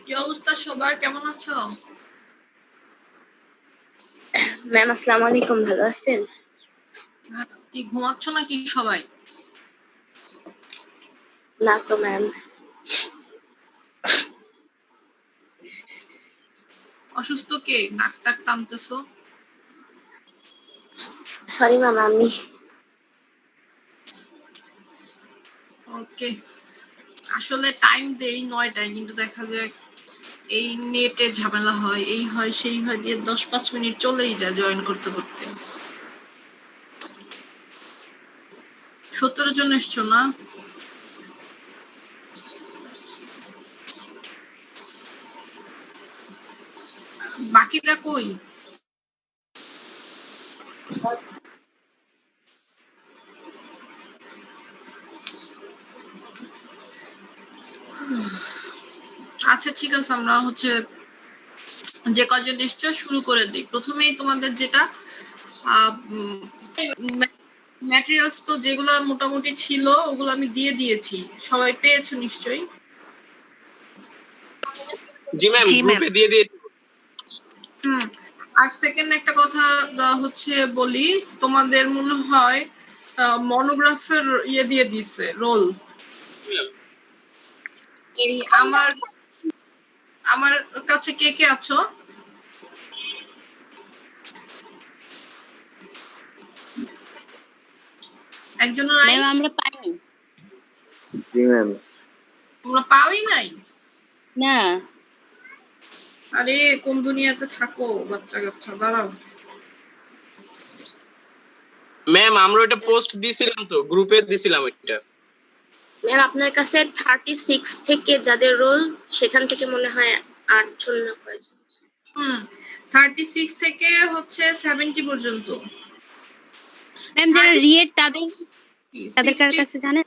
কি অবস্থা সবার, কেমন আছো? ম্যাম আসসালামু আলাইকুম, ভালো আছেন? কি ঘুমাচ্ছ নাকি সবাই? না তো ম্যাম। অসুস্থ কে? নাক টাক টানতেছো? সরি ম্যাম, আমি ওকে, আসলে টাইম দেই 9টায়, কিন্তু দেখা যায় এই নেটে ঝামেলা হয়, এই হয় সেই হয় দিয়ে 10-5 মিনিট চলেই যায় জয়েন করতে করতে। 17 জন এসছো না? বাকিরা কই? আচ্ছা ঠিক আছে, আমরা হচ্ছে যে কজন এসছো শুরু করে দিই। প্রথমেই তোমাদের যেটা ম্যাটেরিয়ালস তো যেগুলো মোটামুটি ছিল ওগুলো আমি দিয়ে দিয়েছি, সবাই পেয়েছো নিশ্চয়ই? জি ম্যাম, গ্রুপে দিয়ে দিয়েছি। আর সেকেন্ড একটা কথা হচ্ছে বলি, তোমাদের মনে হয় মনোগ্রাফের ইয়ে দিয়ে দিছে রোল। এই আমার আমার কাছে কে কে আছো? একজন নাই? ম্যাম আমরা পাইনি। জি ম্যাম। তোমরা পাওই নাই? না। আরে কোন দুনিয়াতে থাকো বাচ্চা কাচ্চা, দাঁড়াও। ম্যাম আমরা ওটা পোস্ট দিছিলাম, তো গ্রুপে দিছিলাম ওইটা। ম্যাম আপনার কাছে 36 থেকে যাদের রোল, সেখান থেকে মনে হয় 8 জন না কয়জন। 36 থেকে হচ্ছে 70 পর্যন্ত। ম্যাম যারা রিয়েট তাদের কার 60 কাছে জানেন?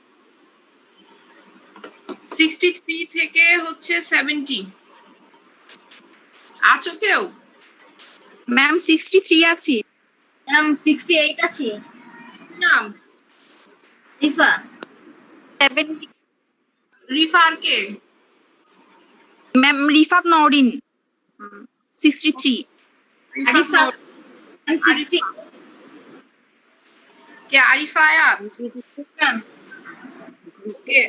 63 থেকে হচ্ছে 70 আছো কেউ? ম্যাম 63 আছি। ম্যাম 68 আছি। নাম? রিফা। 70 রিফা আর কে? ম্যাম রিফাত নওরিন 63। আরিফা কে? আরিফা আয়াত? ওকে,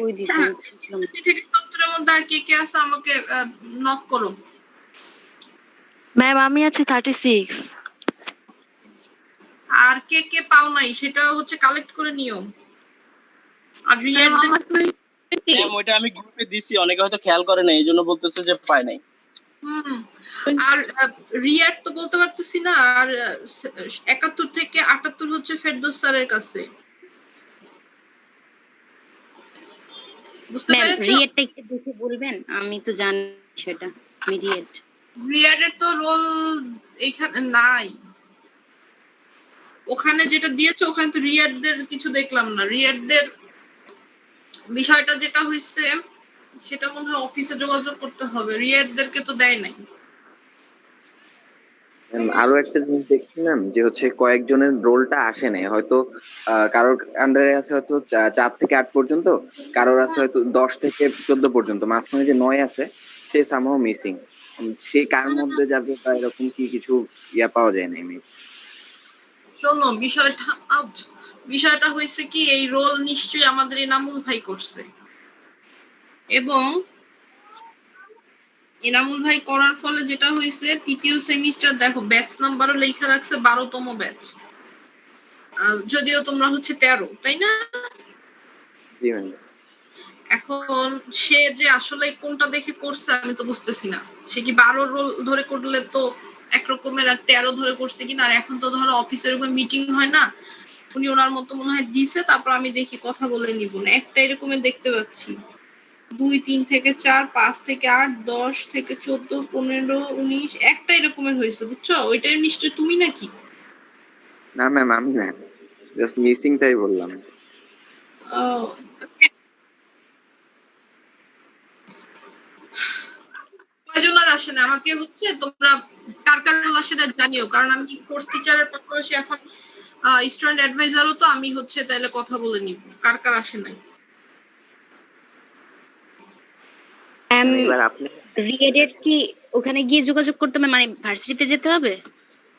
থেকে 70 এর মধ্যে আর কে কে আছে আমাকে নক করো। ম্যাম আমি আছি 36। আর কে কে পাও নাই সেটা হচ্ছে কালেক্ট করে নিও। আর ম্যাম ওইটা আমি গ্রুপে দিছি, অনেকে হয়তো খেয়াল করে না, এইজন্য বলতেছে যে পায় নাই। আর রিয়ার তো বলতে পারতেছি না। আর 71 থেকে 78 হচ্ছে ফেরদৌস স্যারের কাছে। বুঝতে পেরেছো? রিয়েটটা একটু দেখে বলবেন, আমি তো জানি সেটা মিডিয়েট। রিয়ারের তো রোল এখানে নাই, ওখানে যেটা দিয়েছে ওখানে তো রিয়ারদের কিছু দেখলাম না। রিয়ারদের বিষয়টা যেটা হইছে সেটা মনে হয় অফিসে যোগাযোগ করতে হবে, রিয়ারদেরকে তো দেয় নাই। আরো একটা জিনিস দেখছি ম্যাম যে হচ্ছে কয়েকজনের রোলটা আসে নাই হয়তো কারোর আন্ডারে আছে হয়তো 4 থেকে 8 পর্যন্ত, কারোর আছে হয়তো 10 থেকে 14 পর্যন্ত, মাঝখানে যে 9 আছে সে সামহাও মিসিং। সে কার মধ্যে যাবে বা এরকম কি কিছু পাওয়া যায় না এমনি? শোনো, বিষয়টা হয়েছে কি, এই রোল নিশ্চয়ই আমাদের এনামুল ভাই করছে, এবং এনামুল ভাই করার ফলে যেটা হয়েছে, তৃতীয় সেমিস্টার দেখো ব্যাচ নাম্বারও লেখা রাখছে 12তম ব্যাচ, যদিও তোমরা হচ্ছে 13, তাই না? জি ম্যাম। এখন সে যে আসলে কোনটা দেখে করছে আমি তো বুঝতেছি না। সে কি 12 রোল ধরে করলে তো একরকমের, আর 13 ধরে করছে কিনা। আর এখন তো ধরো অফিসের উপর মিটিং হয় না, উনি ওনার মতো মনে হয় দিছে, তারপর আমি দেখি কথা বলে নিব না। একটা এরকমের দেখতে পাচ্ছি, 2 3 থেকে 4 5 থেকে 8 10 থেকে 14 15 19 একটা এরকমের হয়েছে, বুঝছো? ওইটাই নিশ্চয় তুমি নাকি? না ম্যাম আমি না, জাস্ট মিসিং তাই বললাম। কয়জন আর আসে না আমাকে হচ্ছে, তোমরা কার কার রোল আসে না জানিও, কারণ আমি কোর্স টিচারের পাশাপাশি এখন স্টুডেন্ট অ্যাডভাইজারও, তো আমি হচ্ছে তাইলে কথা বলে নিব কার কার আসে নাই। এবার আপনি রিএডের কি ওখানে গিয়ে যোগাযোগ করতে হবে, মানে ভার্সিটিতে যেতে হবে?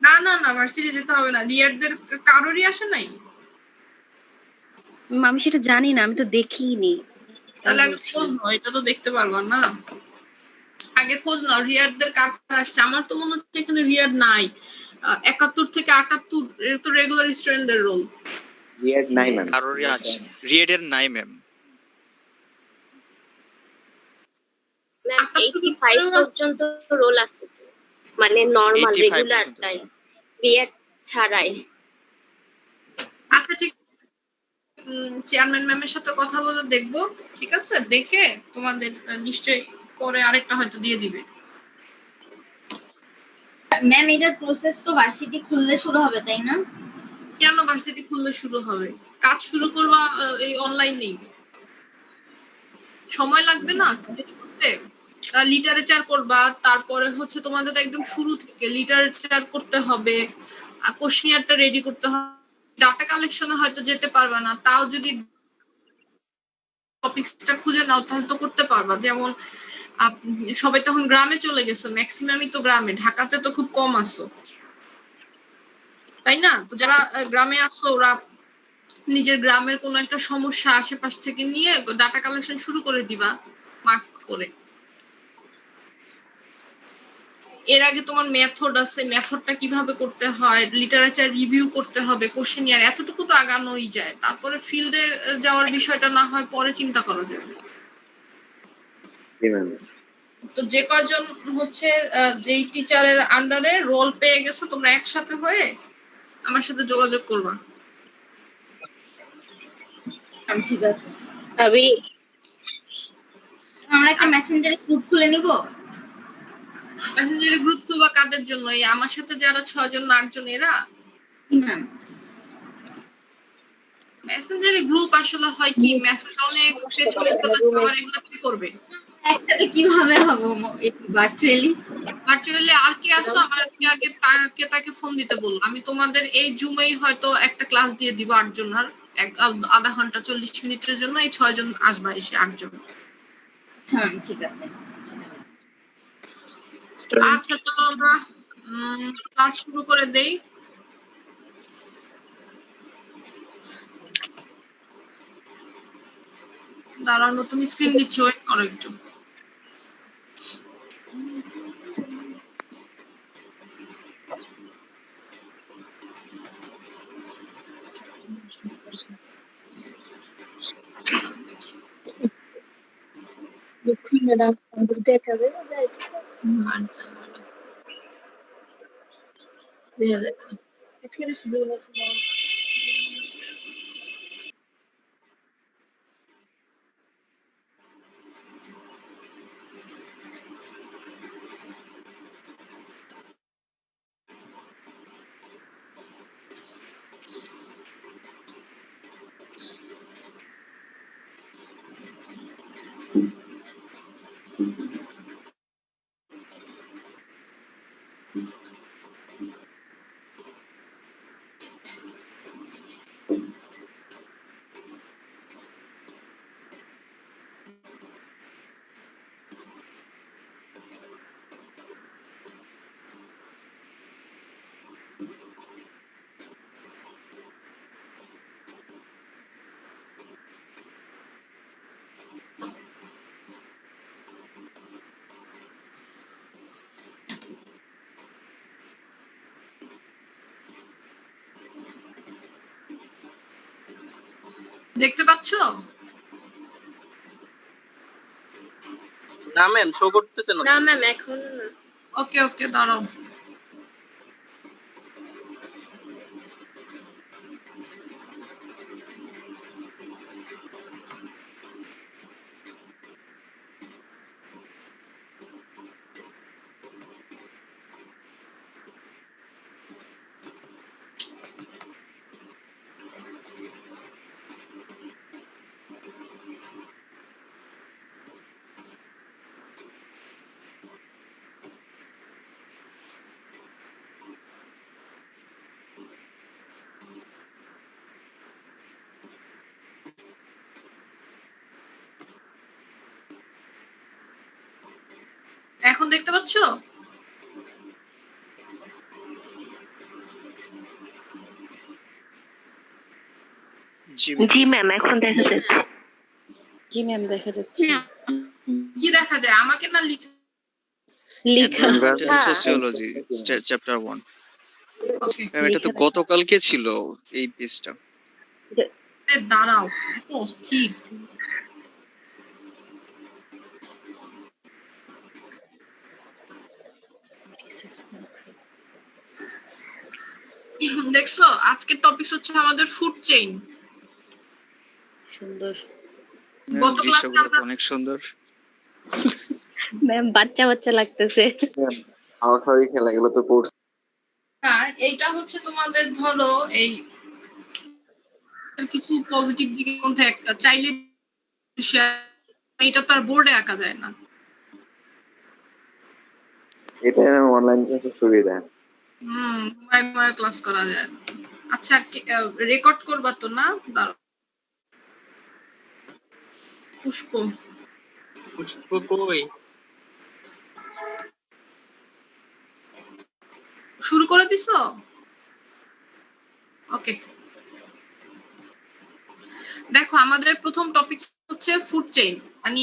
না না না, ভার্সিটি যেতে হবে না, রিয়ারদের কারোরই আসে নাই। আমি সেটা জানি না, আমি তো দেখিনি। তাহলে আগে খোঁজ নাও, এটা তো দেখতে পারবা না। আগে খোঁজ নাও রিয়ারদের কার কার আসছে। আমার তো মনে হচ্ছে এখানে রিয়ার নাই। 71 থেকে 78 এর তো রেগুলার স্টুডেন্টদের রোল। রিয়েড নাই ম্যাম। কারোরই আছে, রিয়েডের নাই ম্যাম। ম্যাম 85 পর্যন্ত রোল আছে তো, মানে নরমাল 85 রেগুলার পর্যন্ত টাইম, রিয়েক্ট ছাড়াই। আচ্ছা ঠিক, চেয়ারম্যান ম্যামের সাথে কথা বলে দেখবো, ঠিক আছে? দেখে তোমাদের নিশ্চয়ই পরে আরেকটা হয়তো দিয়ে দিবে। ম্যাম এটার প্রসেস তো ভার্সিটি খুললে শুরু হবে, তাই না? কেন ভার্সিটি খুললে শুরু হবে? কাজ শুরু করবা এই অনলাইনেই, সময় লাগবে না করতে? লিটারেচার করবা, তারপরে হচ্ছে তোমাদের একদম শুরু থেকে লিটারেচার করতে হবে, কোশ্চেনিয়ারটা রেডি করতে হবে। ডাটা কালেকশনে হয়তো যেতে পারবা না, তাও যদি টপিকসটা খুঁজে নাও তাহলে তো করতে পারবা। যেমন সবাই তখন গ্রামে চলে গেছো, ম্যাক্সিমামই তো গ্রামে, ঢাকাতে তো খুব কম আসো, তাই না? তো যারা গ্রামে আসো, ওরা নিজের গ্রামের কোনো একটা সমস্যা আশেপাশ থেকে নিয়ে ডাটা কালেকশন শুরু করে দিবা মাস্ক করে। এর আগে তোমার মেথড আছে, মেথডটা কিভাবে করতে হয়, লিটারেচার রিভিউ করতে হবে, কোশ্চেনিয়ার, এতটুকু তো আগানোই যায়। তারপরে ফিল্ডে যাওয়ার বিষয়টা না হয় পরে চিন্তা করা যাবে। জি ম্যাম। তো যে কয়জন হচ্ছে যেই টিচারের আন্ডারে রোল পেয়ে গেছো, তোমরা একসাথে হয়ে আমার সাথে যোগাযোগ করবা। ঠিক আছে। আমরা একটা মেসেঞ্জারে গ্রুপ খুলে নিব। মেসেঞ্জারে গ্রুপ খুলবা কাদের জন্য? এই আমার সাথে যারা 6 জন 8 জন এরা? ম্যাম মেসেঞ্জারে গ্রুপ আসলে হয় কি, মেসেজ অনেক পেজ করে আবার এগুলো কি করবে? একসাথে কিভাবে হবে ভার্চুয়ালি? ভার্চুয়ালি আর কি আসো, আমার আজকে আগে তাকে ফোন দিতে বললো। আমি তোমাদের এই জুমেই হয়তো একটা ক্লাস দিয়ে দিব 8 জন, আর আধা ঘন্টা 40 মিনিটের জন্য এই 6 জন আসবা, এসে 8 জন। আচ্ছা ম্যাম ঠিক আছে। আচ্ছা চলো আমরা ক্লাস শুরু করে দেই। দাঁড়াও, নতুন স্ক্রিন দিচ্ছি, ওয়েট করো একটু। লক্ষ্মী ম্যাডাম আমাদের দেখা দেবে দেখা যায় দেখতে পাচ্ছো? না ম্যাম, শো করতেছে না। না ম্যাম এখন না। ওকে ওকে, দাঁড়াও। এখন দেখতে পাচ্ছো? জি ম্যাম এখন দেখা যাচ্ছে। জি ম্যাম দেখা যাচ্ছে। কি দেখা যায় আমাকে না লিখে? লেখা সোসিওলজি চ্যাপ্টার 1 ওকে, ম্যাম। এটা তো গতকালকে ছিল এই পেজটা। দাঁড়াও, এত অস্থির। দেখছো, আজকের টপিক হচ্ছে আমাদের ফুড চেইন। সুন্দর। গত ক্লাসে দৃশ্যগুলো তো আমরা অনেক সুন্দর। ম্যাম বাচ্চা বাচ্চা লাগতেছে। খাওয়া খাওয়াই খেলা, এগুলো তো পড়ছি। এইটা হচ্ছে তোমাদের ধরো এই কিছু পজিটিভ দিকের মধ্যে একটা, চাইলে এটা তো আর বোর্ডে আঁকা যায় না। এটা অনলাইন ক্লাসের সুবিধা। ঘুমায় ক্লাস করা যায়। আচ্ছা, রেকর্ড করবা তো না? দাঁড়াও। পুষ্প কই? শুরু করে দিছো? ওকে, দেখো আমাদের প্রথম টপিক হচ্ছে ফুড চেইন মানে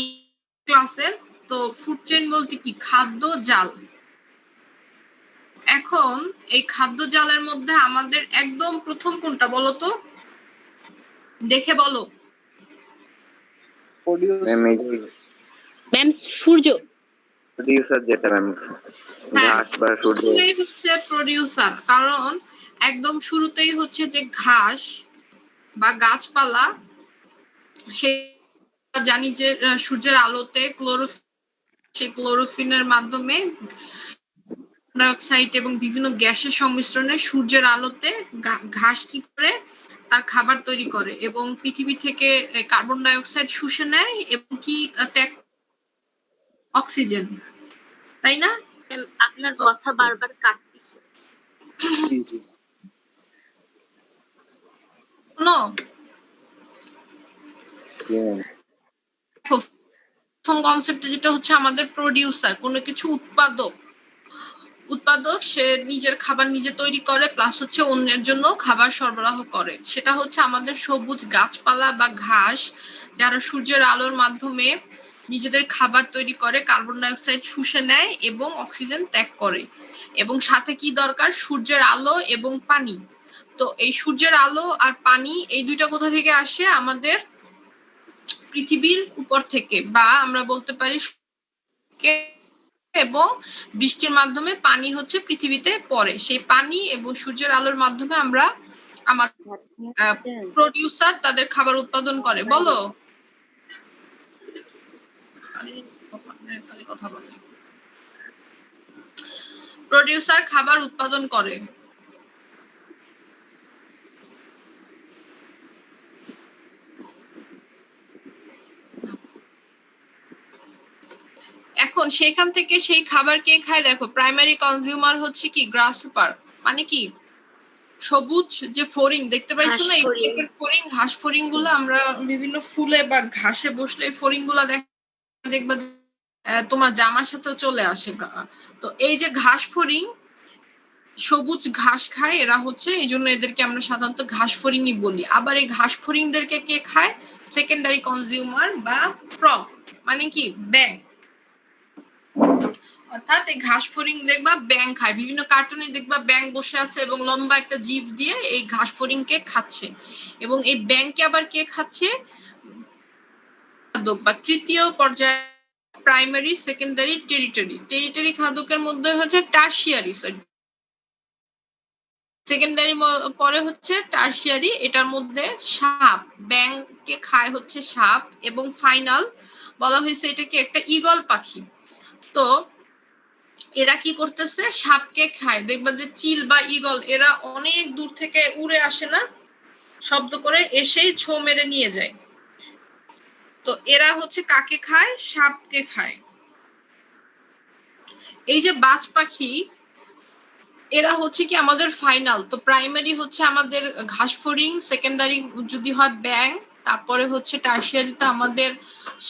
ক্লাসের। তো ফুড চেইন বলতে কি? খাদ্য জাল। এখন এই খাদ্য জালের মধ্যে আমাদের একদম প্রথম কোনটা বলো তো, দেখে বলো। ম্যাম সূর্য। প্রোডিউসার যেটা ম্যাম, ঘাস বা সূর্য। প্রথমেই হচ্ছে প্রোডিউসার, কারণ একদম শুরুতেই হচ্ছে যে ঘাস বা গাছপালা, সে জানি যে সূর্যের আলোতে সেই ক্লোরোফিনের মাধ্যমে ডাইঅক্সাইড এবং বিভিন্ন গ্যাসের সংমিশ্রণে সূর্যের আলোতে ঘাস কি করে তার খাবার তৈরি করে এবং পৃথিবী থেকে কার্বন ডাই অক্সাইড শুষে নেয় এবং কি ত্যাগ অক্সিজেন, তাই না? আপনার কথা বারবার কাটতেছে। প্রথম কনসেপ্ট যেটা হচ্ছে আমাদের প্রোডিউসার, কোনো কিছু উৎপাদক সে নিজের খাবার নিজে তৈরি করে, প্লাস হচ্ছে অন্যের জন্য খাবার সরবরাহ করে। সেটা হচ্ছে আমাদের সবুজ গাছপালা বা ঘাস, যারা সূর্যের আলোর মাধ্যমে নিজেদের খাবার তৈরি করে, কার্বন ডাই অক্সাইড শুষে নেয় এবং অক্সিজেন ত্যাগ করে। এবং সাথে কি দরকার? সূর্যের আলো এবং পানি। তো এই সূর্যের আলো আর পানি এই দুইটা কোথা থেকে আসে? আমাদের পৃথিবীর উপর থেকে, বা আমরা বলতে পারি এবং বৃষ্টির মাধ্যমে পানি হচ্ছে পৃথিবীতে পড়ে। সেই পানি এবং সূর্যের আলোর মাধ্যমে আমরা প্রোডিউসার তাদের খাবার উৎপাদন করে। বলো, কথা বলে। প্রোডিউসার খাবার উৎপাদন করে। এখন সেখান থেকে সেই খাবার কে খায়? দেখো, প্রাইমারি কনজিউমার হচ্ছে কি? গ্রাসহপার, মানে কি? সবুজ যে ফড়িং দেখতে পাইছো না, এই ফড়িং, ঘাস ফড়িং গুলো আমরা বিভিন্ন ফুলে বা ঘাসে বসলে ফড়িং গুলা দেখবা তোমার জামার সাথেও চলে আসে। তো এই যে ঘাস ফড়িং, সবুজ ঘাস খায় এরা হচ্ছে, এই জন্য এদেরকে আমরা সাধারণত ঘাস ফড়িংই বলি। আবার এই ঘাস ফড়িংদেরকে কে খায়? সেকেন্ডারি কনজিউমার বা ফ্রগ, মানে কি? ব্যাং। অর্থাৎ এই ঘাস ফড়িং দেখবা ব্যাং খায়, বিভিন্ন কার্টুনে দেখবা ব্যাং বসে আছে এবং লম্বা একটা জিভ দিয়ে এই ঘাস ফড়িংকে খাচ্ছে। এবং এই ব্যাংকে আবার কে খাচ্ছে? খাদক বা তৃতীয় পর্যায়ে প্রাইমারি, সেকেন্ডারি, টেরিটরি। টেরিটরি খাদকের মধ্যে হচ্ছে টার্সিয়ারি, সেকেন্ডারি পরে হচ্ছে টার্সিয়ারি, এটার মধ্যে সাপ, ব্যাংকে খায় হচ্ছে সাপ, এবং ফাইনাল বলা হয়েছে এটাকে একটা ঈগল পাখি। তো এরা কি করতেছে? সাপকে খায়। দেখবা যে চিল বা ঈগল এরা অনেক দূর থেকে উড়ে আসে না, শব্দ করে এসেই ছো মেরে নিয়ে যায়। তো এরা হচ্ছে কাকে খায়? সাপকে খায়। এই যে বাজ পাখি, এরা হচ্ছে কি আমাদের ফাইনাল। তো প্রাইমারি হচ্ছে আমাদের ঘাস ফড়িং, সেকেন্ডারি যদি হয় ব্যাং, তারপরে হচ্ছে টার্সিয়ারিতে আমাদের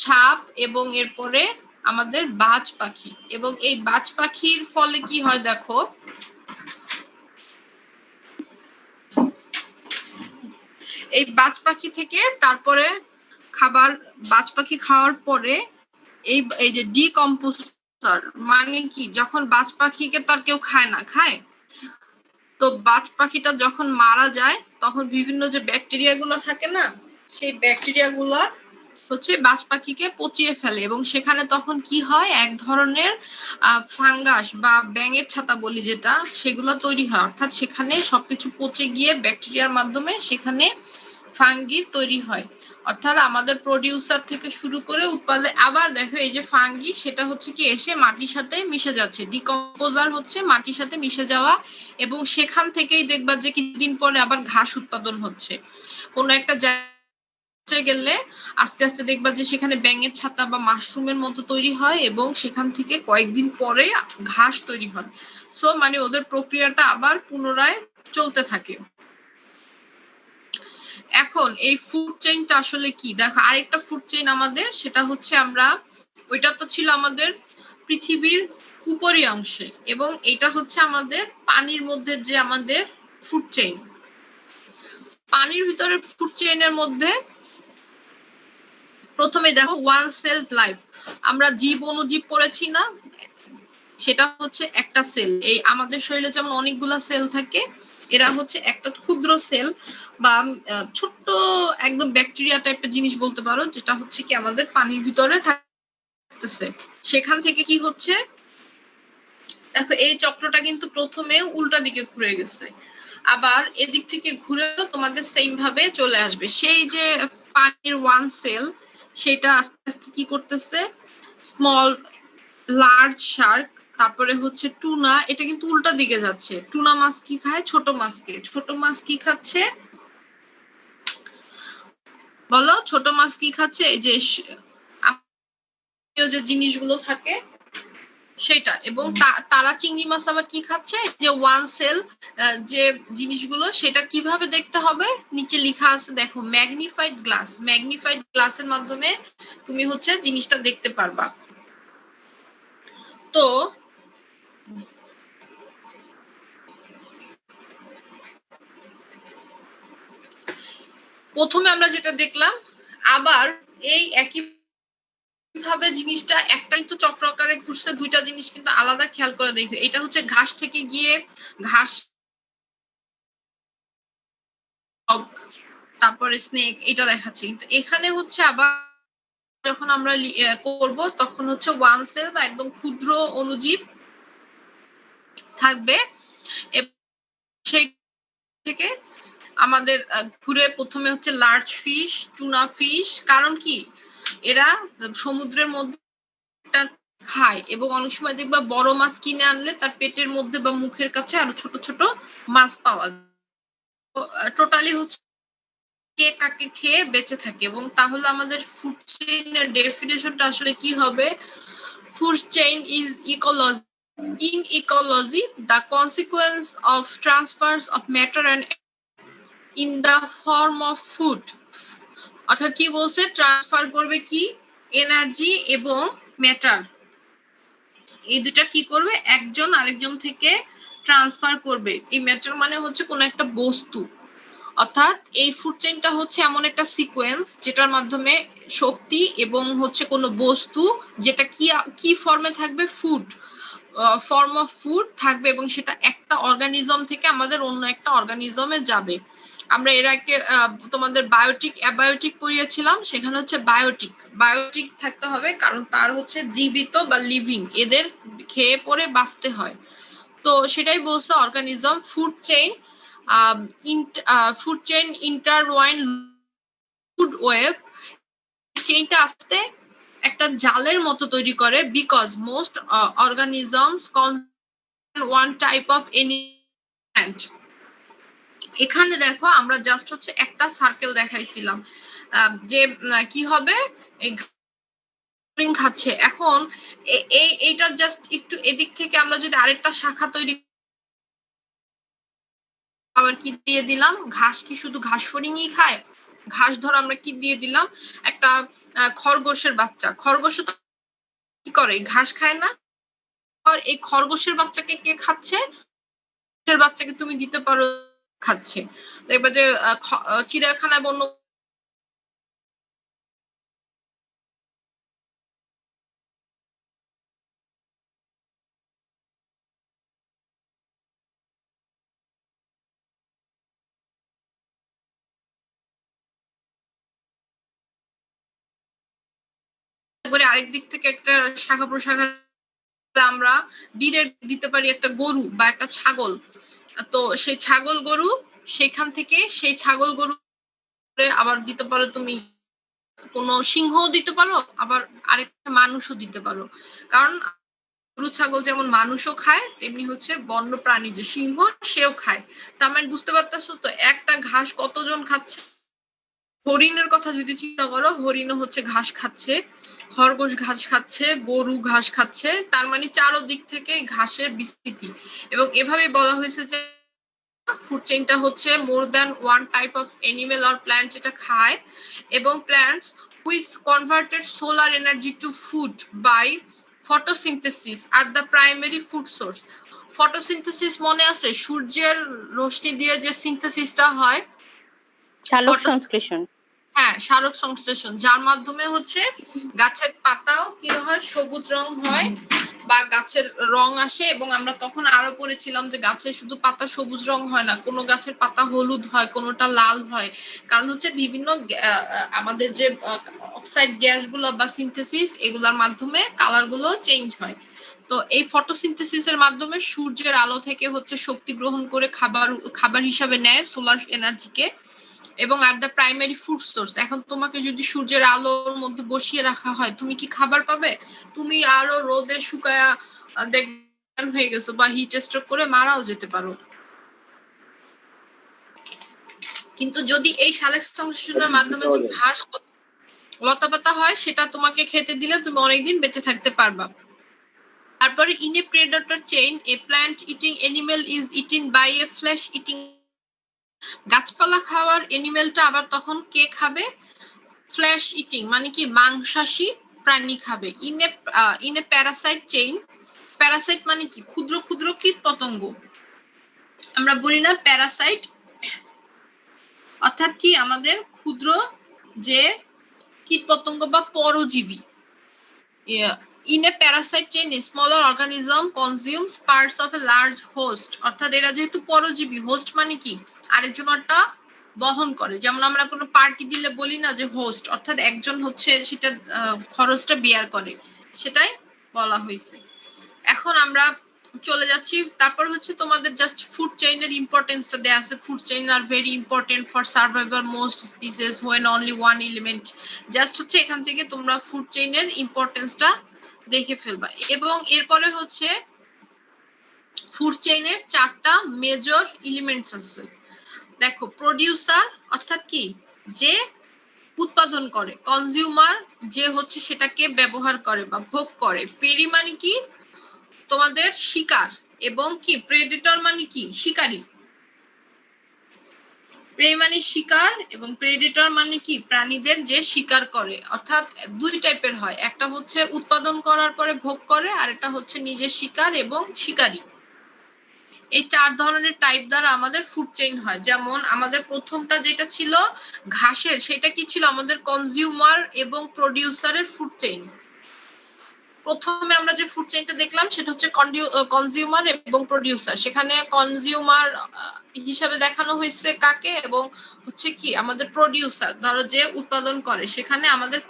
সাপ, এবং এরপরে আমাদের বাজ পাখি। এবং এই বাজ পাখির ফলে কি হয় দেখো, এই বাজ পাখি থেকে তারপরে খাবার, বাজ পাখি খাওয়ার পরে এই যে ডিকম্পোজার মানে কি, যখন বাজ পাখিকে তো আর কেউ খায় না, খায়? তো বাজ পাখিটা যখন মারা যায় তখন বিভিন্ন যে ব্যাকটেরিয়া গুলো থাকে না, সেই ব্যাকটেরিয়া গুলো হচ্ছে বাজ পাখিকে পচিয়ে ফেলে, এবং সেখানে তখন কি হয়, এক ধরনের ফাঙ্গাস বা ব্যাঙের ছাতা বলি যেটা, সেগুলো তৈরি হয়। অর্থাৎ সেখানে সবকিছু পচে গিয়ে ব্যাকটেরিয়ার মাধ্যমে সেখানে ফাঙ্গি তৈরি হয়। অর্থাৎ আমাদের প্রোডিউসার থেকে শুরু করে উৎপাদন, আবার দেখো এই যে ফাঙ্গি সেটা হচ্ছে কি এসে মাটির সাথে মিশে যাচ্ছে, ডিকম্পোজার হচ্ছে মাটির সাথে মিশে যাওয়া, এবং সেখান থেকেই দেখবা যে কিছুদিন পরে আবার ঘাস উৎপাদন হচ্ছে। কোনো একটা জায়গায় গেলে আস্তে আস্তে দেখবা যে সেখানে ব্যাঙের ছাতা বা মাশরুমের মতো তৈরি হয়, এবং সেখান থেকে কয়েকদিন পরে ঘাস তৈরি হয়। সো মানে ওদের প্রক্রিয়াটা আবার পুনরায় চলতে থাকে। এখন এই ফুড চেইনটা আসলে কি দেখো, আরেকটা ফুড চেইন আমাদের, সেটা হচ্ছে আমরা, ওইটা তো ছিল আমাদের পৃথিবীর উপরি অংশে, এবং এটা হচ্ছে আমাদের পানির মধ্যে যে আমাদের ফুড চেইন। পানির ভিতরে ফুড চেইনের মধ্যে প্রথমে দেখো ওয়ান সেল লাইফ, আমরা জীব অনুজীব পড়েছি না, সেটা হচ্ছে একটা সেল। এই আমাদের শরীরে যেমন অনেকগুলা সেল থাকে, এরা হচ্ছে একটা ক্ষুদ্র সেল বা ছোট্ট একদম ব্যাকটেরিয়া টাইপের জিনিস বলতে পারো, যেটা হচ্ছে কি আমাদের পানির ভিতরে থাকতেছে। সেখান থেকে কি হচ্ছে দেখো, এই চক্রটা কিন্তু প্রথমে উল্টা দিকে ঘুরে গেছে, আবার এদিক থেকে ঘুরেও তোমাদের সেম ভাবে চলে আসবে। সেই যে পানির ওয়ান সেল, সেটা আস্তে আস্তে কি করতেছে, স্মল, লার্জ শার্ক, তারপরে হচ্ছে টুনা, এটা কিন্তু উল্টা দিকে যাচ্ছে। টুনা মাছ কি খায়? ছোট মাছকে। ছোট মাছ কি খাচ্ছে বলো? ছোট মাছ কি খাচ্ছে? এই যে যে জিনিসগুলো থাকে সেটা। এবং তারা চিংড়ি মাছ আবার কি খাচ্ছে? যে ওয়ান সেল যে জিনিসগুলো, সেটা কিভাবে দেখতে হবে, নিচে লেখা আছে দেখো, ম্যাগনিফাইড গ্লাস। ম্যাগনিফাইড গ্লাসের মাধ্যমে তুমি হচ্ছে জিনিসটা দেখতে পারবা। তো প্রথমে আমরা যেটা দেখলাম, আবার এই একই ভাবে জিনিসটা একটাই তো চক্র আকারে ঘুরছে, দুইটা জিনিস কিন্তু আলাদা, খেয়াল করে দেখবে। এটা হচ্ছে ঘাস থেকে গিয়ে ঘাস, তারপরে স্নেক, এটা দেখাচ্ছি। কিন্তু এখানে হচ্ছে আবার যখন আমরা করব তখন হচ্ছে ওয়ান সেল বা একদম ক্ষুদ্র অণুজীব থাকবে, সেই থেকে আমাদের ঘুরে প্রথমে হচ্ছে লার্জ ফিশ, টুনা ফিশ। কারণ কি, এরা সমুদ্রের মধ্যে খায়, এবং অনেক সময় দেখবা বড় মাছ কিনে আনলে তার পেটের মধ্যে বা মুখের কাছে আরো ছোট ছোট মাছ পাওয়া যায়। টোটালি হচ্ছে কে কাকে খেয়ে বেঁচে থাকে। এবং তাহলে আমাদের ফুড চেইনের ডেফিনেশনটা আসলে কি হবে? Food chain is ecology. In ecology, the consequence of transfers of matter and in the form of food. অর্থাৎ কি বলছে? ট্রান্সফার করবে কি? এনার্জি এবং ম্যাটার, এই দুটা কি করবে? একজন আরেকজন থেকে ট্রান্সফার করবে। এই ম্যাটার মানে হচ্ছে কোন একটা বস্তু। অর্থাৎ এই ফুড চেইনটা হচ্ছে এমন একটা সিকোয়েন্স যেটার মাধ্যমে শক্তি এবং হচ্ছে কোনো বস্তু, যেটা কি ফর্মে থাকবে? ফুড। ফর্ম অফ ফুড থাকবে এবং সেটা একটা অর্গানিজম থেকে আমাদের অন্য একটা অর্গানিজমে যাবে। আমরা এর আগে তোমাদের বায়োটিক অ্যাবায়োটিক পড়িয়েছিলাম, সেখানে হচ্ছে বায়োটিক থাকতে হবে, কারণ তার হচ্ছে জীবিত বা লিভিং, এদের খেয়ে পরে বাঁচতে হয়। তো সেটাই বলছে organism. Food chain intertwine food web, চেইনটা আসতে একটা জালের মতো তৈরি করে, because most organisms one type of এনিম্যান্ট। এখানে দেখো আমরা জাস্ট হচ্ছে একটা সার্কেল দেখাইছিলাম যে কি হবে, এই খাচ্ছে। এখন এইটার জাস্ট একটু এদিক থেকে আমরা যদি আরেকটা শাখা তৈরি, আবার কি দিয়ে দিলাম, ঘাস কি শুধু ঘাস ফড়িংই খায়? ঘাস ধর আমরা কি দিয়ে দিলাম, একটা খরগোশের বাচ্চা, খরগোশ কি করে, ঘাস খায় না? আর এই খরগোশের বাচ্চাকে কে খাচ্ছে? বাচ্চাকে তুমি দিতে পারো, খাচ্ছে। দেখবা যে চিড়িয়াখানায় বন্য করে আরেক দিক থেকে একটা শাখা প্রশাখা আমরা দিতে পারি একটা গরু বা একটা ছাগল। তো সেই ছাগল গরু, সেখান থেকে সেই ছাগল গরু আবার দিতে পারো তুমি কোনো সিংহও দিতে পারো, আবার আরেকটা মানুষও দিতে পারো। কারণ গরু ছাগল যেমন মানুষও খায়, তেমনি হচ্ছে বন্য প্রাণী যে সিংহ, সেও খায়। তার মানে বুঝতে পারতেছো তো একটা ঘাস কতজন খাচ্ছে। হরিণের কথা যদি চিন্তা করো, হরিণও হচ্ছে ঘাস খাচ্ছে, খরগোশ ঘাস খাচ্ছে, গরু ঘাস খাচ্ছে। তার মানে চারদিক থেকে ঘাসের বিস্তৃতি। এবং এভাবে বলা হয়েছে যে ফুড চেইনটা হচ্ছে more than one type of animal or plant যেটা খায়, এবং plants which converted solar energy to food by photosynthesis are the primary food source. Photosynthesis মনে আছে? সূর্যের রশ্মি দিয়ে যে সিনথেসিসটা হয়, সালোক সংশ্লেষণ। হ্যাঁ, সালোক সংশ্লেষণ, যার মাধ্যমে হচ্ছে গাছের পাতাও কি হয়, সবুজ রং হয় বা গাছের রং আসে। এবং আমরা তখন আরো পড়েছিলাম যে গাছের শুধু পাতা সবুজ রং হয় না, কোনো গাছের পাতা হলুদ হয়, কোনোটা লাল হয়। কারণ হচ্ছে বিভিন্ন আমাদের যে অক্সাইড গ্যাসগুলো বা সিনথেসিস, এগুলোর মাধ্যমে কালার গুলো চেঞ্জ হয়। তো এই ফটোসিনথেসিসের মাধ্যমে সূর্যের আলো থেকে হচ্ছে শক্তি গ্রহণ করে খাবার হিসাবে নেয় সোলার এনার্জিকে, এবং আর দ্য প্রাইমারি ফুড সোর্স। এখন তোমাকে যদি সূর্যের আলোর মধ্যে বসিয়ে রাখা হয়, তুমি কি খাবার পাবে? তুমি আরো রোদে শুকায়া দেখবেন হয়ে গেছো, বা হিট স্ট্রোক করে মারাও যেতে পারো। কিন্তু যদি এই সালোক সংশ্লেষণের মাধ্যমে যে ঘাস লতাপাতা হয়, সেটা তোমাকে খেতে দিলে তুমি অনেকদিন বেঁচে থাকতে পারবা। তারপরে in a predator chain, a plant eating animal is eaten by a flesh eating. গাছপালা খাওয়ার এনিমেলটা আবার তখন কে খাবে? ফ্লেশ ইটিং মানে কি, মাংসাশী প্রাণী খাবে। In a Parasite chain, Parasite মানে কি, ক্ষুদ্র ক্ষুদ্র কীট পতঙ্গ। আমরা বলি না প্যারাসাইট, অর্থাৎ কি আমাদের ক্ষুদ্র যে কীট পতঙ্গ বা পরজীবী। In a Parasite chain smaller organism consumes parts of a large host, অর্থাৎ এরা যেহেতু পরজীবী, হোস্ট মানে কি আরেকজনটা বহন করে। যেমন আমরা কোনো পার্টি দিলে বলি না যে হোস্ট, অর্থাৎ একজন হচ্ছে সেটা খরচটা বিয়ার করে, সেটাই বলা হয়েছে। এখন আমরা চলে যাচ্ছি, তারপর হচ্ছে তোমাদের জাস্ট ফুড চেইনের ইম্পর্টেন্সটা দেয়া আছে। Food chain are very important for survival most species when only one element. Just হচ্ছে এখান থেকে তোমরা ফুড চেইনের ইম্পর্টেন্সটা দেখে ফেলবা। এবং এরপরে হচ্ছে ফুড চেইনের 4টা মেজর এলিমেন্টস আছে। দেখো, প্রোডিউসার অর্থাৎ কি, যে উৎপাদন করে। কনজিউমার, যে হচ্ছে সেটাকে ব্যবহার করে বা ভোগ করে। পেরি মানে কি, তোমাদের শিকার। এবং কি, প্রেডেটর মানে কি, শিকারী। প্রে মানে শিকার, এবং প্রেডেটর মানে কি, প্রাণীদের যে শিকার করে। অর্থাৎ দুই টাইপের হয়, একটা হচ্ছে উৎপাদন করার পরে ভোগ করে, আর একটা হচ্ছে নিজে শিকার এবং শিকারী। এই 4 ধরনের টাইপ দ্বারা আমাদের ফুড চেইন হয়। যেমন আমাদের প্রথমটা যেটা ছিল ঘাসের, সেটা কি ছিল, আমাদের কনজিউমার এবং প্রোডিউসারের ফুড চেইন। প্রথমে আমরা যে ফুড চেইনটা দেখলাম সেটা হচ্ছে কনজিউমার এবং প্রোডিউসার। সেখানে কনজিউমার হিসাবে দেখানো হয়েছে কাকে, এবং হচ্ছে কি আমাদের প্রোডিউসার, ধরো যে উৎপাদন করে, সেখানে আমাদের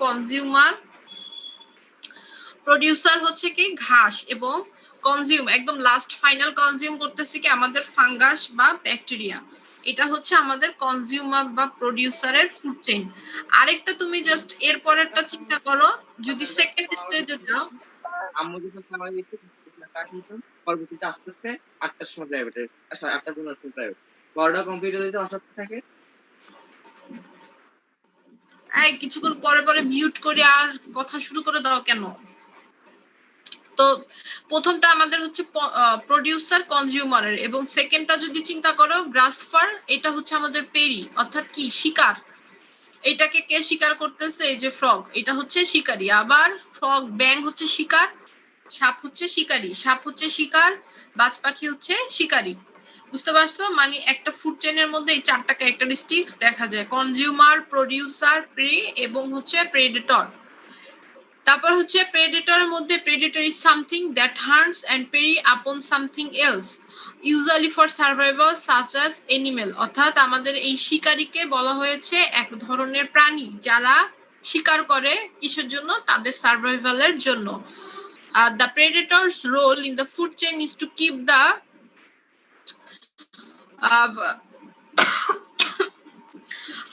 প্রোডিউসার হচ্ছে কি ঘাস, এবং কনজিউম একদম লাস্ট ফাইনাল কনজিউম করতেছে কি আমাদের ফাঙ্গাস বা ব্যাকটেরিয়া। এটা হচ্ছে আমাদের কনজিউমার বা প্রোডিউসারের ফুড চেইন। আরেকটা তুমি জাস্ট এর পরেরটা চিন্তা করো, যদি সেকেন্ড স্টেজে যাও, আম্মু যখন খাওয়াই দিত পরবর্তীতে আস্তে আস্তে 8টার সময় প্রাইভেটের 8টা 15 সময় প্রাইভেট বড়টা কম্পিউটার দিতে অসৎ থাকে। এই কিছুক্ষণ পরে পরে মিউট করে আর কথা শুরু করে দাও কেন? তো প্রথমটা আমাদের হচ্ছে প্রোডিউসার কনজিউমারের, এবং সেকেন্ডটা যদি চিন্তা করো গ্রাসফার, এটা হচ্ছে আমাদের পেরি, অর্থাৎ কি শিকার। এটাকে কে শিকার করতেছে? এই যে ফ্রগ, এটা হচ্ছে শিকারী। আবার ফ্রগ, ব্যাং হচ্ছে শিকার, সাপ হচ্ছে শিকারী, সাপ হচ্ছে শিকার, বাজ পাখি হচ্ছে শিকারী। বুঝতে পারছো? মানে একটা ফুড চেইনের মধ্যে এই 4টা ক্যারেক্টারিস্টিক্স দেখা যায়, কনজিউমার, প্রোডিউসার, প্রে এবং হচ্ছে প্রেডেটর। তারপর হচ্ছে প্রেডেটরের মধ্যে predator is something that hunts and preys upon something else usually for survival such as animal. অর্থাৎ আমাদের এই শিকারীকে বলা হয়েছে এক ধরনের প্রাণী যারা শিকার করে কিসের জন্য? তাদের সার্ভাইভালের জন্য। The predator's role in the food chain is to keep the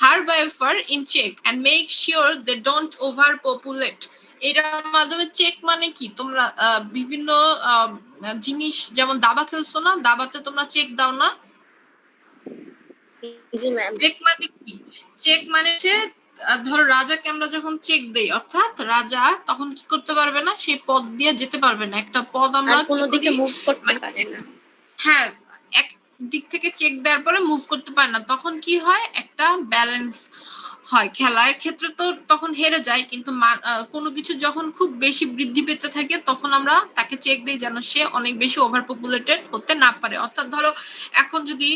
herbivore in check and make sure they don't overpopulate. এটার মাধ্যমে চেক মানে কি? তোমরা বিভিন্ন জিনিস, যেমন দাবা খেলছো না, দাবাতে তোমরা চেক দাও না? জি ম্যাম। চেক মানে কি? চেক মানে হচ্ছে ধরো রাজাকে আমরা যখন চেক দেই, অর্থাৎ রাজা তখন কি করতে পারবে না, সেই পদ দিয়ে যেতে পারবে না। একটা পদ আমরা কোনো দিকে মুভ করতে পারে না। হ্যাঁ, এক দিক থেকে চেক দেওয়ার পরে মুভ করতে পারে না, তখন কি হয়? একটা ব্যালেন্স হয়। খেলার ক্ষেত্রে তো তখন হেরে যায়, কিন্তু কোনো কিছু যখন খুব বেশি বৃদ্ধি পেতে থাকে তখন আমরা তাকে চেক দিই যেন সে অনেক বেশি ওভার পপুলেটেড হতে না পারে। অর্থাৎ ধরো এখন যদি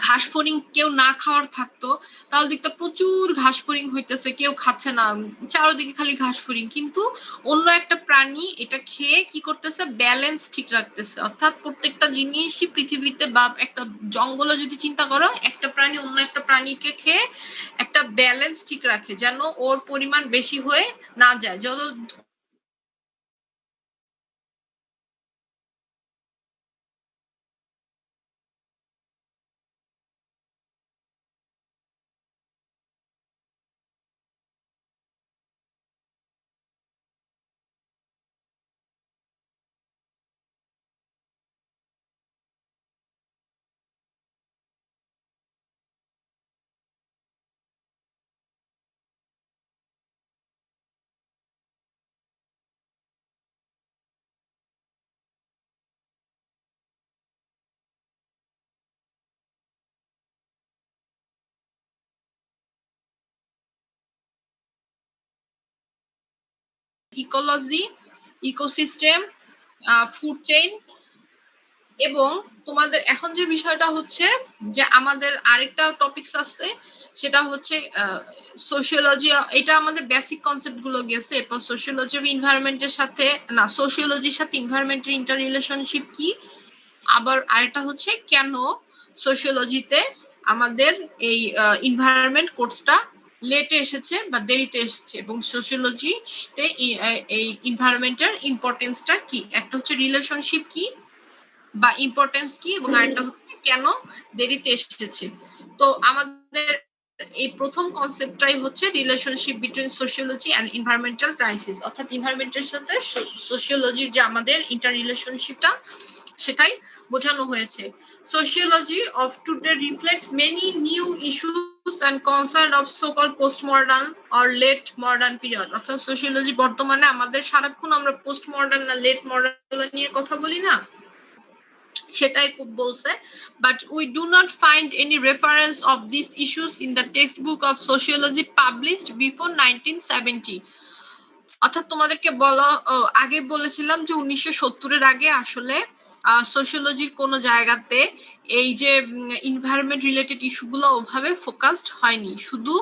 ঘাস ফড়িং কেউ না খাওয়ার থাকতো, তাহলে দেখতে প্রচুর ঘাস ফড়িং হইতেছে, কেউ খাচ্ছে না, চারদিকে খালি ঘাস ফড়িং, কিন্তু অন্য একটা প্রাণী এটা খেয়ে কি করতেছে? ব্যালেন্স ঠিক রাখতেছে। অর্থাৎ প্রত্যেকটা জিনিসই পৃথিবীতে বা একটা জঙ্গলে যদি চিন্তা করো, একটা প্রাণী অন্য একটা প্রাণীকে খেয়ে একটা ব্যালেন্স ঠিক রাখে, যেন ওর পরিমাণ বেশি হয়ে না যায়। যত ইকোলজি, ইকোসিস্টেম, ফুড চেইন, এবং তোমাদের এখন যে বিষয়টা হচ্ছে যে আমাদের আরেকটা টপিকস আছে, সেটা হচ্ছে সোশিওলজি। এটা আমাদের বেসিক কনসেপ্ট গুলো গেছে। এরপর সোশিওলজি অফ এনভায়রনমেন্টের সাথে না, সোশিওলজির সাথে এনভায়রনমেন্টের ইন্টার রিলেশনশিপ কি, আবার আরেকটা হচ্ছে কেন সোশিওলজিতে আমাদের এই এনভায়রনমেন্ট কোর্সটা লেটে এসেছে বা দেরিতে এসেছে, এবং সোশিওলজিতে এই এনভায়রনমেন্টের ইম্পর্টেন্সটা কি, একটা হচ্ছে রিলেশনশিপ কি বা ইম্পর্টেন্স কি, এবং আরেকটা হচ্ছে কেন দেরিতে এসেছে। তো আমাদের এই প্রথম কনসেপ্টটাই হচ্ছে relationship between sociology and environmental crisis, অর্থাৎ এনভায়রনমেন্টের সাথে সোশিওলজির যে আমাদের ইন্টার রিলেশনশিপটা, সেটাই বোঝানো হয়েছে। Sociology of today reflects many new issues and concern of so call post modern or late modern period. অর্থাৎ সোশিওলজি বর্তমানে আমাদের সারাক্ষণ আমরা পোস্ট মডার্ন না লেট মডার্ন নিয়ে কথা বলি না, সেটাই খুব বলছে। But we do not find any reference of this issues in the text book of sociology published before 1970। অর্থাৎ তোমাদেরকে আগে বলেছিলাম যে 1970-এর আগে আসলে সোশিওলজির কোনো জায়গাতে এই যে এনভায়রনমেন্ট রিলেটেড ইস্যুগুলো ওভাবে ফোকাসড হয়নি, শুধু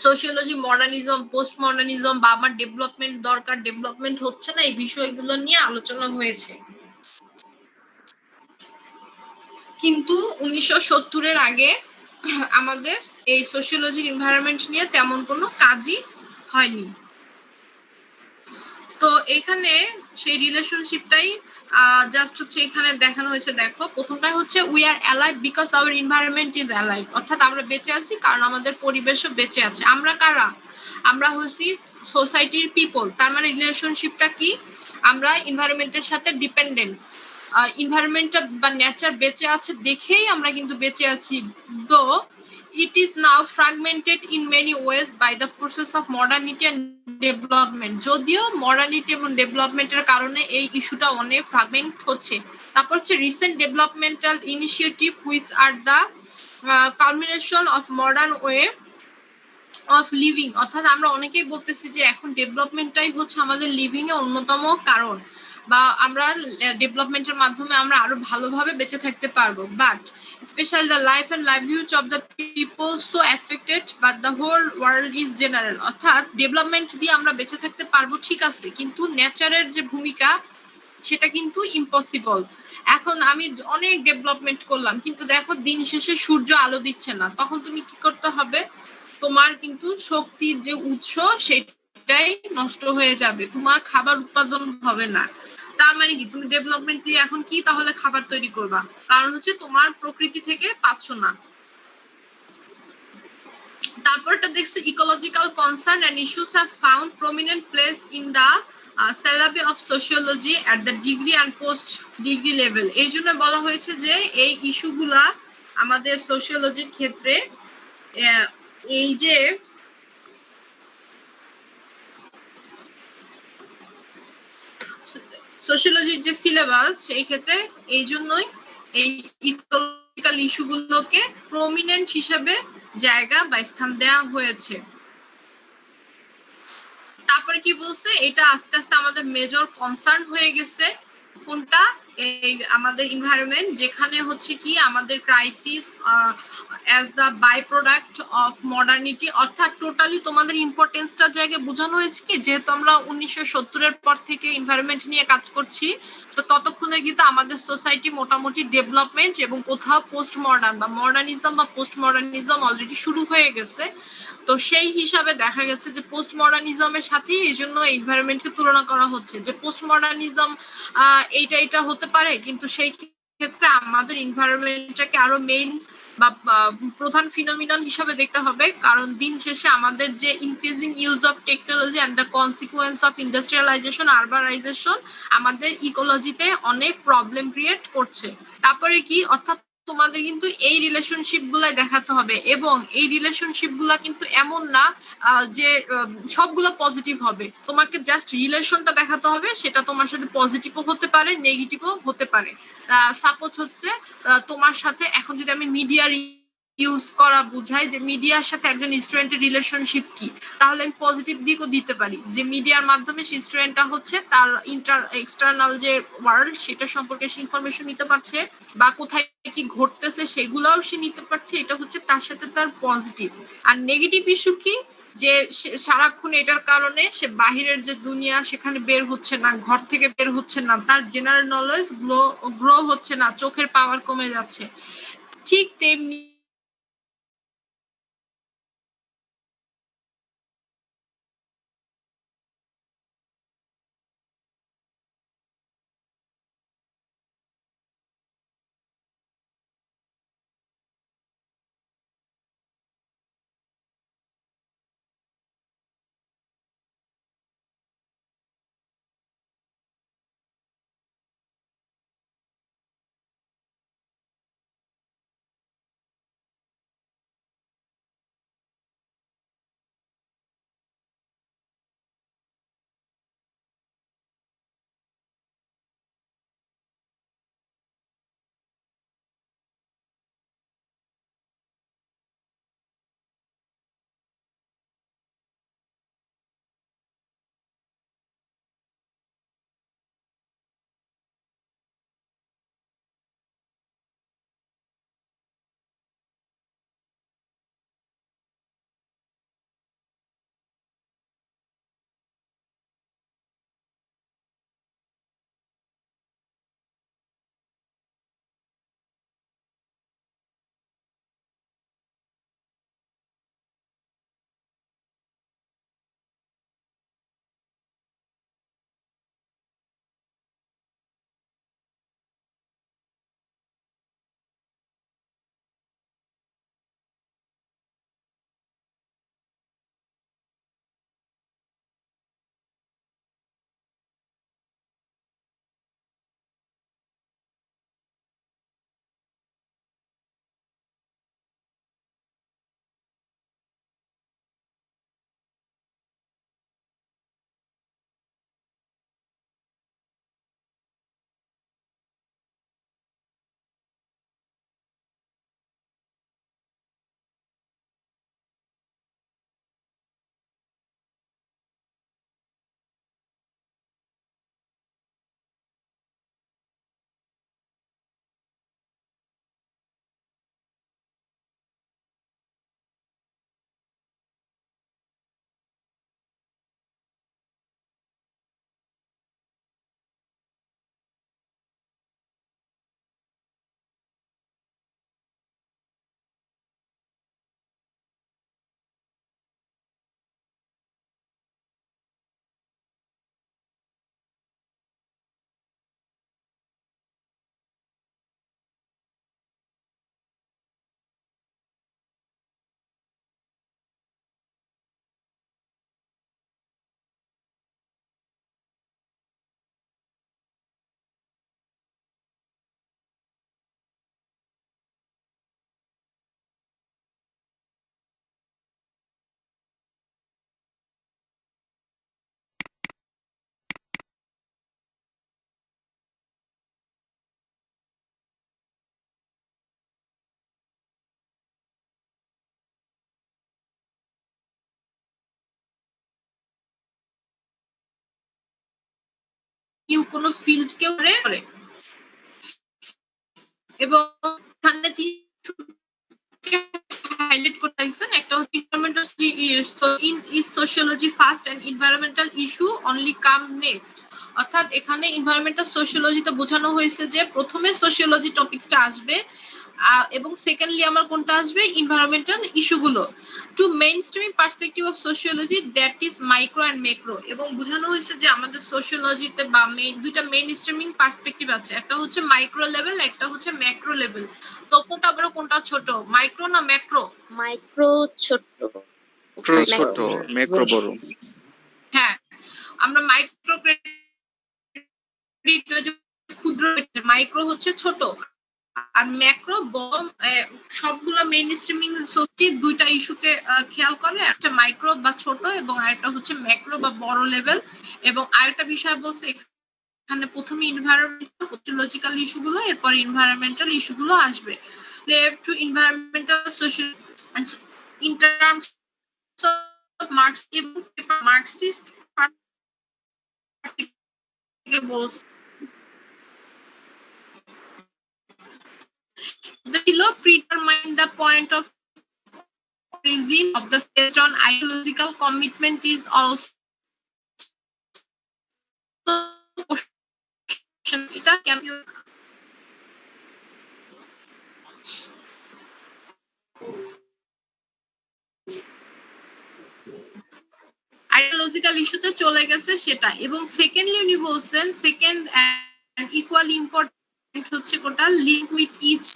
সোশিওলজি, মডার্নিজম, পোস্ট মডার্নিজম বা আমার ডেভেলপমেন্ট দরকার, ডেভেলপমেন্ট হচ্ছে না, এই বিষয়গুলো নিয়ে আলোচনা হয়েছে। কিন্তু 1970-এর আগে আমাদের এই সোশিওলজির এনভায়রনমেন্ট নিয়ে তেমন কোনো কাজই হয়নি। তো এখানে সেই রিলেশনশিপটাই জাস্ট হচ্ছে এখানে দেখানো হয়েছে। দেখো, প্রথমটা হচ্ছে we are alive because our environment is alive, অর্থাৎ আমরা বেঁচে আছি কারণ আমাদের পরিবেশও বেঁচে আছে। আমরা কারা? আমরা হচ্ছি সোসাইটির পিপল। তার মানে রিলেশনশিপটা কি? আমরা এনভায়রনমেন্টের সাথে ডিপেন্ডেন্ট। এনভায়রনমেন্টটা বা নেচার বেঁচে আছে দেখেই আমরা কিন্তু বেঁচে আছি। দো it is now fragmented in many ways by the process of modernity and development. যদিও মডার্নিটি এবং ডেভেলপমেন্টের কারণে এই ইস্যুটা অনেক ফ্রাগমেন্ট হচ্ছে। তারপর হচ্ছে recent developmental initiative which are the culmination of modern way of living, অর্থাৎ আমরা অনেকেই বলতেছি যে এখন ডেভেলপমেন্টটাই হচ্ছে আমাদের লিভিং এর অন্যতম কারণ, বা আমরা ডেভেলপমেন্টের মাধ্যমে আমরা আরো ভালোভাবে বেঁচে থাকতে পারবো। But specially the life and livelihood of the people so affected but the whole world is general, অর্থাৎ ডেভেলপমেন্ট দিয়ে আমরা বেঁচে থাকতে পারবো ঠিক আছে, কিন্তু নেচারের যে ভূমিকা সেটা কিন্তু ইম্পসিবল। এখন আমি অনেক ডেভেলপমেন্ট করলাম, কিন্তু দেখো দিন শেষে সূর্য আলো দিচ্ছে না, তখন তুমি কি করতে হবে? তোমার কিন্তু শক্তির যে উৎস সেটাই নষ্ট হয়ে যাবে, তোমার খাবার উৎপাদন হবে না। তার মানে কি তুমি ডেভেলপমেন্ট দিয়ে এখন কি তাহলে খাবার তৈরি করবা? কারণ হচ্ছে তোমার প্রকৃতি থেকে পাচ্ছ না। তারপরটা দেখছি ecological concern and issues have found prominent place in the syllabi of sociology at the degree and post degree level। এই জন্য বলা হয়েছে যে এই ইস্যুগুলা আমাদের সোশিওলজির ক্ষেত্রে এই যে সোশিওলজির যে সিলেবাস সেই ক্ষেত্রে এই জন্যই এই ইকোলজিক্যাল ইস্যুগুলোকে প্রমিনেন্ট হিসেবে জায়গা বা স্থান দেওয়া হয়েছে। তারপরে কি বলছে, এটা আস্তে আস্তে আমাদের মেজর কনসার্ন হয়ে গেছে। কোনটা? এই আমাদের এনভায়রনমেন্ট, যেখানে হচ্ছে কি আমাদের crisis as the by product of modernity, অর্থাৎ টোটালি তোমাদের ইম্পর্টেন্সটার জায়গায় বোঝানো হয়েছে কি, যেহেতু আমরা 1970-এর পর থেকে এনভায়রনমেন্ট নিয়ে কাজ করছি, তো ততক্ষণে কিন্তু আমাদের সোসাইটি মোটামুটি ডেভেলপমেন্ট এবং কোথাও পোস্ট মডার্ন বা মডার্নিজম বা পোস্ট মডার্নিজম অলরেডি শুরু হয়ে গেছে। তো সেই হিসাবে দেখা গেছে যে পোস্ট মডার্নিজমের সাথে এই জন্য এনভায়রনমেন্টকে তুলনা করা হচ্ছে যে পোস্ট মডার্নিজম এইটা হতে পারে, কিন্তু সেই ক্ষেত্রে আমাদের এনভায়রনমেন্টটাকে আরো মেইন বা প্রধান ফিনোমিনন হিসাবে দেখতে হবে। কারণ দিন শেষে আমাদের যে increasing use of technology and the consequence of industrialisation, urbanisation আমাদের ইকোলজিতে অনেক প্রবলেম ক্রিয়েট করছে। তারপরে কি, অর্থাৎ তোমাদের কিন্তু এই রিলেশনশিপ গুলাই দেখাতে হবে, এবং এই রিলেশনশিপ গুলা কিন্তু এমন না যে সবগুলো পজিটিভ হবে। তোমাকে জাস্ট রিলেশনটা দেখাতে হবে, সেটা তোমার সাথে পজিটিভও হতে পারে, নেগেটিভও হতে পারে। সাপোজ হচ্ছে তোমার সাথে এখন যদি আমি মিডিয়ার ইউজ করা বুঝাই যে মিডিয়ার সাথে একজন স্টুডেন্টের রিলেশনশিপ কি, তাহলে আমি পজিটিভ দিকও দিতে পারি যে মিডিয়ার মাধ্যমে সেই স্টুডেন্টটা হচ্ছে তার এক্সটার্নাল যে ওয়ার্ল্ড সেটা সম্পর্কে সে ইনফরমেশন নিতে পারছে, বা কোথায় কি ঘটতেছে সেগুলোও সে নিতে পারছে, এটা হচ্ছে তার সাথে তার পজিটিভ। আর নেগেটিভ ইস্যু কি, যে সারাক্ষণ এটার কারণে সে বাহিরের যে দুনিয়া সেখানে বের হচ্ছে না, ঘর থেকে বের হচ্ছে না, তার জেনারেল নলেজ গ্রো হচ্ছে না, চোখের পাওয়ার কমে যাচ্ছে। ঠিক তেমনি নিউ কোনো ফিল্ডকে করে এবং এখানে হাইলাইট করতে চাইছেন একটা হচ্ছে environmental so in is sociology first and environmental issue only come next অর্থাৎ এখানে environmental sociology তে বোঝানো হয়েছে যে প্রথমে sociology টপিকসটা আসবে এবং সেকেন্ডলি আমার কোনটা আসবে environmental ইস্যু গুলো to mainstream perspective of sociology that is micro and macro এবং বোঝানো হয়েছে যে আমাদের সোশিওলজিতে বা দুইটা মেইনস্ট্রিমিং পার্সপেক্টিভ আছে একটা হচ্ছে মাইক্রো লেভেল একটা হচ্ছে ম্যাক্রো লেভেল তো কোনটা বড় কোনটা ছোট মাইক্রো না ম্যাক্রো মাইক্রো ছোট ছোট ম্যাক্রো বড় হ্যাঁ আমরা মাইক্রো ক্রেডিট ক্ষুদ্র মাইক্রো হচ্ছে ছোট আর ম্যাক্রো সবগুলো মেইন স্ট্রিমিং সোসাইটি দুইটা ইস্যুকে খেয়াল করে একটা মাইক্রো বা ছোট এবং আরেকটা হচ্ছে ম্যাক্রো বা বড় লেভেল এবং আরেকটা বিষয় বলছে এখানে প্রথমে এনভায়রনমেন্টাল সোশিওলজিক্যাল ইস্যুগুলো এরপর এনভায়রনমেন্টাল ইস্যুগুলো আসবে to environmental social in terms of Marx এবং মার্কসিস্ট বলছে the below predetermine the point of origin of the based on ideological commitment is also এটা can you ideological ইস্যুতে চলে গেছে সেটা এবং সেকেন্ডলি উনি বলছেন সেকেন্ড and equally important হচ্ছে কোটা link with each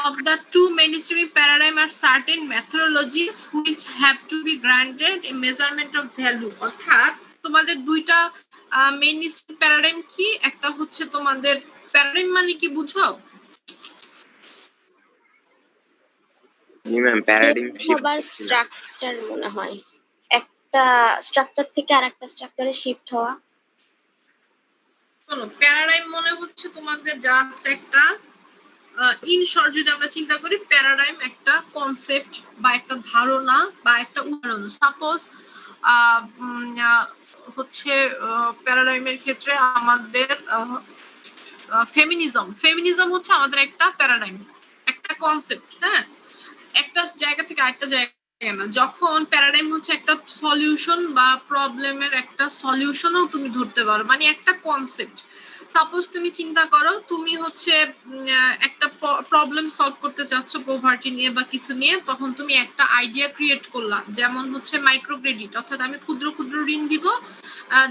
of the two mainstream paradigm are certain methodologies which have to be granted a measurement of value অর্থাৎ তোমাদের দুইটা mainstream paradigm কি একটা হচ্ছে তোমাদের paradigm মানে কি বুঝো জি ম্যাম প্যারাডিম আবার স্ট্রাকচার মনে হয় একটা স্ট্রাকচার থেকে আরেকটা স্ট্রাকচারে শিফট হওয়া শোনো প্যারাডাইম মনে হচ্ছে তোমাদের জাস্ট একটা ইন শর্ট যদি আমরা চিন্তা করি প্যারাডাইম একটা কনসেপ্ট বা একটা ধারণা বা একটা উদাহরণ সাপোজ হচ্ছে প্যারাডাইমের ক্ষেত্রে আমাদের ফেমিনিজম হচ্ছে আমাদের একটা প্যারাডাইম একটা কনসেপ্ট হ্যাঁ একটা জায়গা থেকে আরেকটা জায়গা না যখন প্যারাডাইম হচ্ছে একটা সলিউশন বা প্রবলেমের একটা সলিউশনও তুমি ধরতে পারো মানে একটা কনসেপ্ট সাপোজ তুমি চিন্তা করো তুমি হচ্ছে একটা প্রবলেম সলভ করতে চাচ্ছ পভার্টি নিয়ে বা কিছু নিয়ে তখন তুমি একটা আইডিয়া ক্রিয়েট করলা যেমন হচ্ছে মাইক্রো ক্রেডিট অর্থাৎ আমি ক্ষুদ্র ক্ষুদ্র ঋণ দিব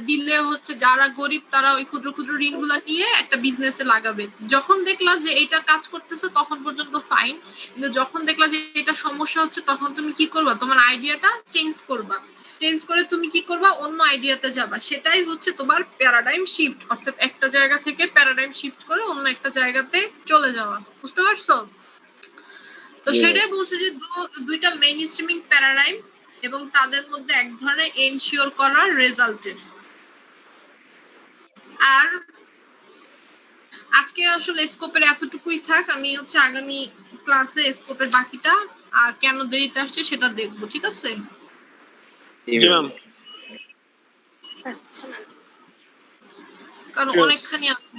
দিলে হচ্ছে যারা গরিব তারা ওই ক্ষুদ্র ক্ষুদ্র ঋণগুলো নিয়ে একটা বিজনেসে লাগাবে যখন দেখলা যে এটা কাজ করতেছে তখন পর্যন্ত ফাইন কিন্তু যখন দেখলা যে এটা সমস্যা হচ্ছে তখন তুমি কি করবা তোমার আইডিয়াটা চেঞ্জ করে তুমি কি করবা অন্য আইডিয়াতে যাবা সেটাই হচ্ছে তোমার প্যারাডাইম শিফট অর্থাৎ একটা জায়গা থেকে প্যারাডাইম শিফট করে অন্য একটা জায়গাতে চলে যাওয়া বুঝতে পারছো তো সেটাই বলছে যে দুইটা মেইন স্ট্রিমিং প্যারাডাইম এবং তাদের মধ্যে এক ধরনের এনশিওর করার রেজাল্টের আর আজকে আসলে স্কোপের এতটুকুই থাক আমি হচ্ছে আগামী ক্লাসে স্কোপের বাকিটা আর কেন দেরিতে আসছে সেটা দেখবো ঠিক আছে কারণ অনেকখানি আছে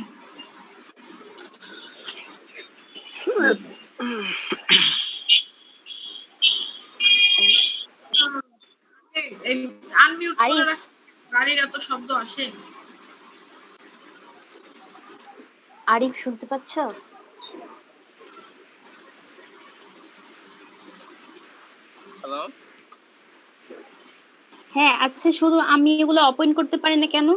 আনমিউট করে রাখ গাড়ির এত শব্দ আসে আরিফ শুনতে পাচ্ছ হ্যালো হ্যাঁ আচ্ছা শুধু আমি এগুলো ওপেন করতে পারি না কেন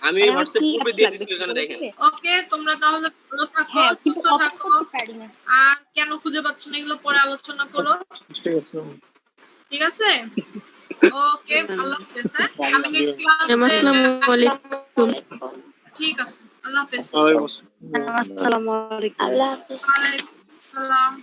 আমি হোয়াটসঅ্যাপ গ্রুপে দিয়ে দিছি ওখানে দেখেন ওকে তোমরা তাহলে ভালো থাকো সুস্থ থাকো আর কেন খুঁজে পাচ্ছ না এগুলো পরে আলোচনা করো ঠিক আছে ওকে আল্লাহ হাফেজ আমি নেক্সট ক্লাসে আসসালামু আলাইকুম ঠিক আছে আল্লাহ হাফেজ আসসালামু আলাইকুম আল্লাহ হাফেজ ওয়া আলাইকুম আসসালাম